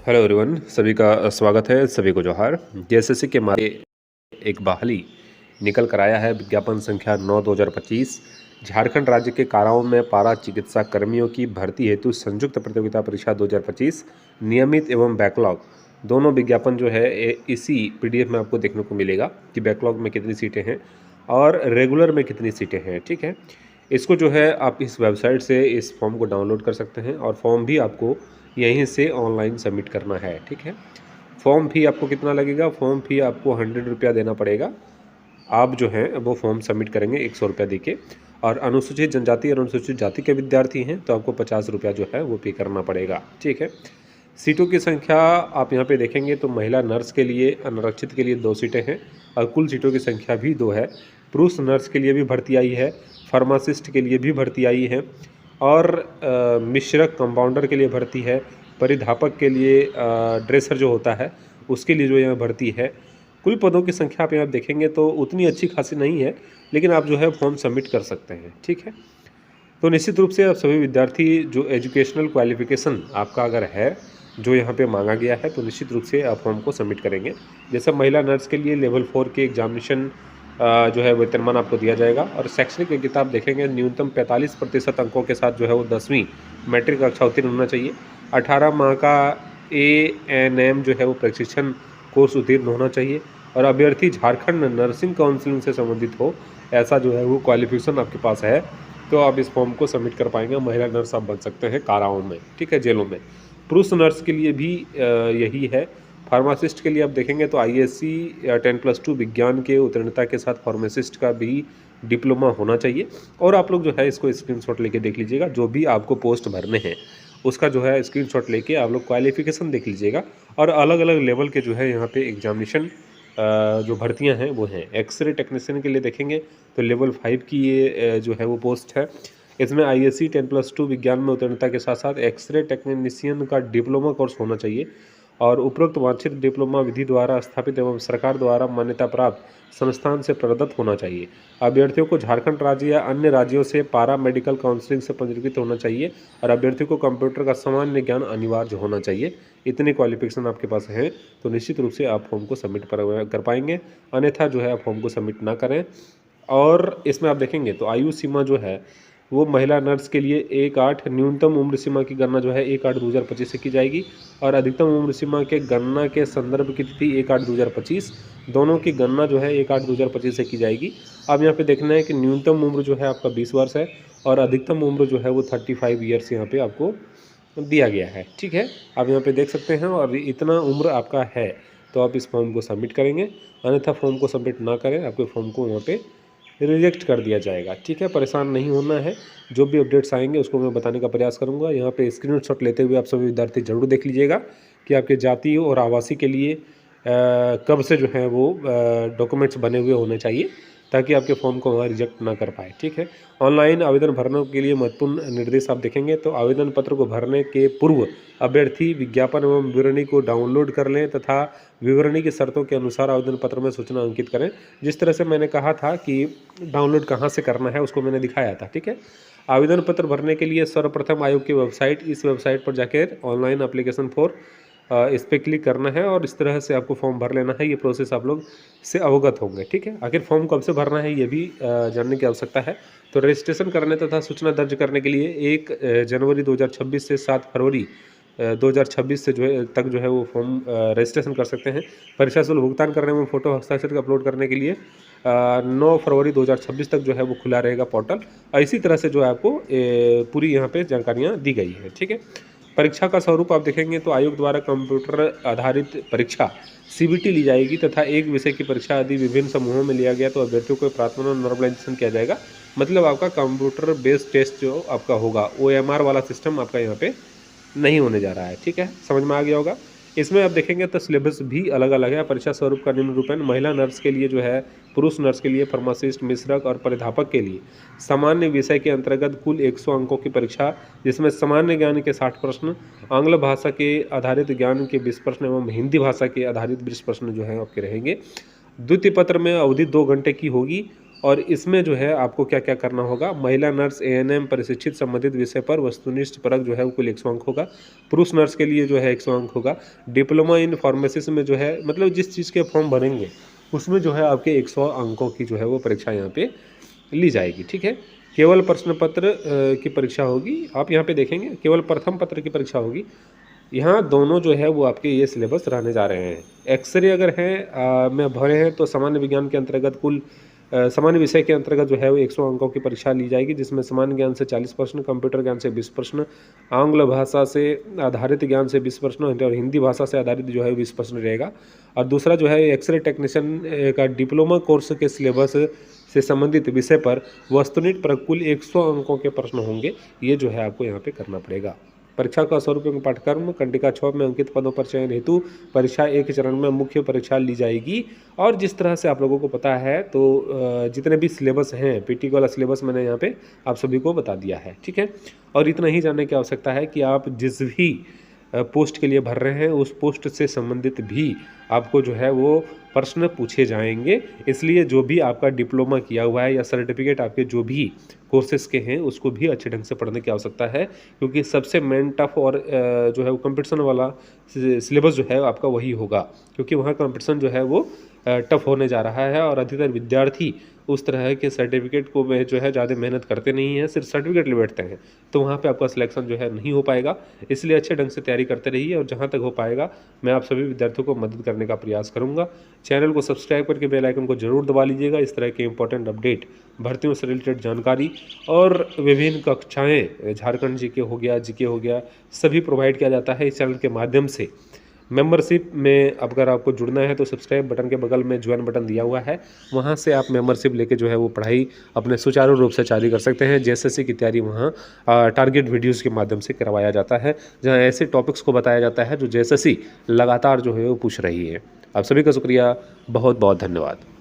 Hello everyone, सभी का स्वागत है। सभी को जोहार। जेएसएससी के मारे एक बहाली निकल कर आया है। विज्ञापन संख्या 9/2025। झारखंड राज्य के काराओं में पारा चिकित्सा कर्मियों की भर्ती हेतु संयुक्त प्रतियोगिता परीक्षा 2025 नियमित एवं बैकलॉग दोनों विज्ञापन जो है इसी पीडीएफ में आपको देखने को मिलेगा कि बैकलॉग में कितनी सीटें हैं और रेगुलर में कितनी सीटें हैं। ठीक है, इसको जो है आप इस वेबसाइट से इस फॉर्म को डाउनलोड कर सकते हैं और फॉर्म भी आपको यहीं से ऑनलाइन सबमिट करना है। ठीक है, फॉर्म फी आपको कितना लगेगा? फॉर्म फी आपको 100 रुपया देना पड़ेगा। आप जो हैं वो फॉर्म सबमिट करेंगे 100 रुपया दे के, और अनुसूचित जनजाति और अनुसूचित जाति के विद्यार्थी हैं तो आपको 50 रुपया जो है वो पे करना पड़ेगा। ठीक है, सीटों की संख्या आप यहाँ पे देखेंगे तो महिला नर्स के लिए अनारक्षित के लिए 2 सीटें हैं और कुल सीटों की संख्या भी 2 है। पुरुष नर्स के लिए भी भर्ती आई है, फार्मासिस्ट के लिए भी भर्ती आई है और मिश्रक कंपाउंडर के लिए भर्ती है, परिधापक के लिए ड्रेसर जो होता है उसके लिए जो यहाँ भर्ती है। कुल पदों की संख्या आप यहाँ देखेंगे तो उतनी अच्छी खासी नहीं है, लेकिन आप जो है फॉर्म सबमिट कर सकते हैं। ठीक है, तो निश्चित रूप से आप सभी विद्यार्थी जो एजुकेशनल क्वालिफिकेशन आपका अगर है जो यहाँ पे मांगा गया है तो निश्चित रूप से आप फॉर्म को सबमिट करेंगे। जैसे महिला नर्स के लिए लेवल 4 के एग्जामिनेशन जो है वेतनमान आपको दिया जाएगा और शैक्षणिक योग्यता आप देखेंगे न्यूनतम 45% अंकों के साथ जो है वो 10वीं मैट्रिक कक्षा उत्तीर्ण होना चाहिए। 18 माह का ANM जो है वो प्रशिक्षण कोर्स उत्तीर्ण होना चाहिए और अभ्यर्थी झारखंड नर्सिंग काउंसिलिंग से संबंधित हो, ऐसा जो है वो क्वालिफिकेशन आपके पास है तो आप इस फॉर्म को सबमिट कर पाएंगे। महिला नर्स आप बन सकते हैं काराओं में, ठीक है, जेलों में। पुरुष नर्स के लिए भी यही है। फार्मासिस्ट के लिए आप देखेंगे तो ISC 10+2 विज्ञान के उत्तीर्णता के साथ फार्मासिस्ट का भी डिप्लोमा होना चाहिए। और आप लोग जो है इसको स्क्रीनशॉट लेके देख लीजिएगा, जो भी आपको पोस्ट भरने हैं उसका जो है स्क्रीनशॉट लेके आप लोग क्वालिफिकेशन देख लीजिएगा। और अलग अलग लेवल के जो है यहाँ पे एग्जामिनेशन जो भर्तियां हैं वो हैं। एक्सरे टेक्नीशियन के लिए देखेंगे तो लेवल 5 की ये जो है वो पोस्ट है। इसमें ISC 10+2 विज्ञान में उत्तीर्णता के साथ साथ एक्सरे टेक्नीशियन का डिप्लोमा कोर्स होना चाहिए और उपरोक्त वांछित डिप्लोमा विधि द्वारा स्थापित एवं सरकार द्वारा मान्यता प्राप्त संस्थान से प्रदत्त होना चाहिए। अभ्यर्थियों को झारखंड राज्य या अन्य राज्यों से पारा मेडिकल काउंसलिंग से पंजीकृत होना चाहिए और अभ्यर्थियों को कंप्यूटर का सामान्य ज्ञान अनिवार्य होना चाहिए। इतनी क्वालिफिकेशन आपके पास है तो निश्चित रूप से आप फॉर्म को सबमिट कर पाएंगे, अन्यथा जो है आप फॉर्म को सबमिट ना करें। और इसमें आप देखेंगे तो आयु सीमा जो है वो महिला नर्स के लिए 1/8 न्यूनतम उम्र सीमा की गणना जो है 1/8/2025 से की जाएगी और अधिकतम उम्र सीमा के गणना के संदर्भ की तिथि 1/8/2025, दोनों की गणना जो है 1/8/2025 से की जाएगी। अब यहाँ पे देखना है कि न्यूनतम उम्र जो है आपका 20 वर्ष है और अधिकतम उम्र जो है वो 35 ईयर्स यहाँ पे आपको दिया गया है। ठीक है, आप यहाँ पे देख सकते हैं और इतना उम्र आपका है तो आप इस फॉर्म को सबमिट करेंगे, अन्यथा फॉर्म को सबमिट ना करें, आपके फॉर्म को वहाँ पे रिजेक्ट कर दिया जाएगा। ठीक है, परेशान नहीं होना है, जो भी अपडेट्स आएंगे उसको मैं बताने का प्रयास करूंगा। यहाँ पे स्क्रीनशॉट लेते हुए आप सभी विद्यार्थी जरूर देख लीजिएगा कि आपके जाति और आवासीय के लिए कब से जो है वो डॉक्यूमेंट्स बने हुए होने चाहिए ताकि आपके फॉर्म को वहाँ रिजेक्ट ना कर पाए। ठीक है, ऑनलाइन आवेदन भरने के लिए महत्वपूर्ण निर्देश आप देखेंगे तो आवेदन पत्र को भरने के पूर्व अभ्यर्थी विज्ञापन एवं विवरणी को डाउनलोड कर लें तथा विवरणी की शर्तों के अनुसार आवेदन पत्र में सूचना अंकित करें। जिस तरह से मैंने कहा था कि डाउनलोड कहाँ से करना है उसको मैंने दिखाया था। ठीक है, आवेदन पत्र भरने के लिए सर्वप्रथम आयोग की वेबसाइट, इस वेबसाइट पर जाकर ऑनलाइन एप्लीकेशन फॉर इस पर क्लिक करना है और इस तरह से आपको फॉर्म भर लेना है। ये प्रोसेस आप लोग से अवगत होंगे। ठीक है, आखिर फॉर्म कब से भरना है ये भी जानने की आवश्यकता है। तो रजिस्ट्रेशन करने तथा सूचना दर्ज करने के लिए 1 जनवरी 2026 से 7 फरवरी 2026 से जो है तक जो है वो फॉर्म रजिस्ट्रेशन कर सकते हैं। परीक्षा शुल्क भुगतान करने में फोटो हस्ताक्षर अपलोड करने के लिए 9 फरवरी 2026 तक जो है वो खुला रहेगा पोर्टल। और इसी तरह से जो है आपको पूरी यहाँ पे जानकारियाँ दी गई है। ठीक है, परीक्षा का स्वरूप आप देखेंगे तो आयोग द्वारा कंप्यूटर आधारित परीक्षा CBT ली जाएगी तथा एक विषय की परीक्षा यदि विभिन्न समूहों में लिया गया तो अभ्यर्थियों को प्राथमिक नॉर्मलाइजेशन किया जाएगा। मतलब आपका कंप्यूटर बेस्ड टेस्ट जो आपका होगा OMR वाला सिस्टम आपका यहाँ पे नहीं होने जा रहा है। ठीक है, समझ में आ गया होगा। इसमें आप देखेंगे तो सिलेबस भी अलग अलग है। परीक्षा स्वरूप का निम्न रूप है। महिला नर्स के लिए जो है, पुरुष नर्स के लिए, फार्मासिस्ट, मिश्रक और परिधापक के लिए सामान्य विषय के अंतर्गत कुल 100 अंकों की परीक्षा, जिसमें सामान्य ज्ञान के 60 प्रश्न, आंग्ल भाषा के आधारित ज्ञान के 20 प्रश्न एवं हिंदी भाषा के आधारित 20 प्रश्न जो है आपके रहेंगे। द्वितीय पत्र में अवधि 2 घंटे की होगी और इसमें जो है आपको क्या क्या करना होगा, महिला नर्स एएनएम प्रशिक्षित संबंधित विषय पर वस्तुनिष्ठ परख जो है वो कुल 100 अंक होगा। पुरुष नर्स के लिए जो है 100 अंक होगा। डिप्लोमा इन फार्मेसी में जो है मतलब जिस चीज़ के फॉर्म भरेंगे उसमें जो है आपके 100 अंकों की जो है वो परीक्षा यहाँ पे ली जाएगी। ठीक है, केवल प्रश्न पत्र की परीक्षा होगी। आप यहाँ पे देखेंगे केवल प्रथम पत्र की परीक्षा होगी। यहाँ दोनों जो है वो आपके ये सिलेबस रहने जा रहे हैं। एक्सरे अगर है में भरे हैं तो सामान्य विज्ञान के अंतर्गत कुल सामान्य विषय के अंतर्गत जो है वो 100 अंकों की परीक्षा ली जाएगी, जिसमें सामान्य ज्ञान से 40 प्रश्न, कंप्यूटर ज्ञान से 20 प्रश्न, आंग्ल भाषा से आधारित ज्ञान से 20 प्रश्न और हिंदी भाषा से आधारित जो है 20 प्रश्न रहेगा। और दूसरा जो है एक्सरे टेक्नीशियन का डिप्लोमा कोर्स के सिलेबस से संबंधित विषय पर वस्तुनिष्ठ पर कुल 100 अंकों के प्रश्न होंगे। ये जो है आपको यहाँ पे करना पड़ेगा। परीक्षा का स्वरूप एवं पाठ्यक्रम कंडिका 6 में अंकित पदों पर चयन हेतु परीक्षा एक चरण में मुख्य परीक्षा ली जाएगी। और जिस तरह से आप लोगों को पता है तो जितने भी सिलेबस हैं पीटी वाला सिलेबस मैंने यहाँ पे आप सभी को बता दिया है। ठीक है, और इतना ही जानने की आवश्यकता है कि आप जिस भी पोस्ट के लिए भर रहे हैं उस पोस्ट से संबंधित भी आपको जो है वो प्रश्न पूछे जाएंगे। इसलिए जो भी आपका डिप्लोमा किया हुआ है या सर्टिफिकेट आपके जो भी कोर्सेज के हैं उसको भी अच्छे ढंग से पढ़ने की आवश्यकता है, क्योंकि सबसे मेन टफ और जो है वो कंपटीशन वाला सिलेबस जो है आपका वही होगा, क्योंकि वहाँ कंपटीशन जो है वो टफ होने जा रहा है। और अधिकतर विद्यार्थी उस तरह के सर्टिफिकेट को में जो है ज़्यादा मेहनत करते नहीं हैं, सिर्फ सर्टिफिकेट ले बैठते हैं, तो वहाँ पे आपका सिलेक्शन जो है नहीं हो पाएगा। इसलिए अच्छे ढंग से तैयारी करते रहिए और जहाँ तक हो पाएगा मैं आप सभी विद्यार्थियों को मदद करने का प्रयास करूँगा। चैनल को सब्सक्राइब करके बेल आइकन को जरूर दबा लीजिएगा। इस तरह के इंपॉर्टेंट अपडेट, भर्तियों से रिलेटेड जानकारी और विभिन्न कक्षाएँ झारखंड जीके हो गया सभी प्रोवाइड किया जाता है इस चैनल के माध्यम से। मेंबरशिप में अगर आपको जुड़ना है तो सब्सक्राइब बटन के बगल में ज्वाइन बटन दिया हुआ है, वहां से आप मेंबरशिप लेके जो है वो पढ़ाई अपने सुचारू रूप से जारी कर सकते हैं। जेएसएससी की तैयारी वहां टारगेट वीडियोस के माध्यम से करवाया जाता है, जहां ऐसे टॉपिक्स को बताया जाता है जो जेएसएससी लगातार जो है वो पूछ रही है। आप सभी का शुक्रिया, बहुत बहुत धन्यवाद।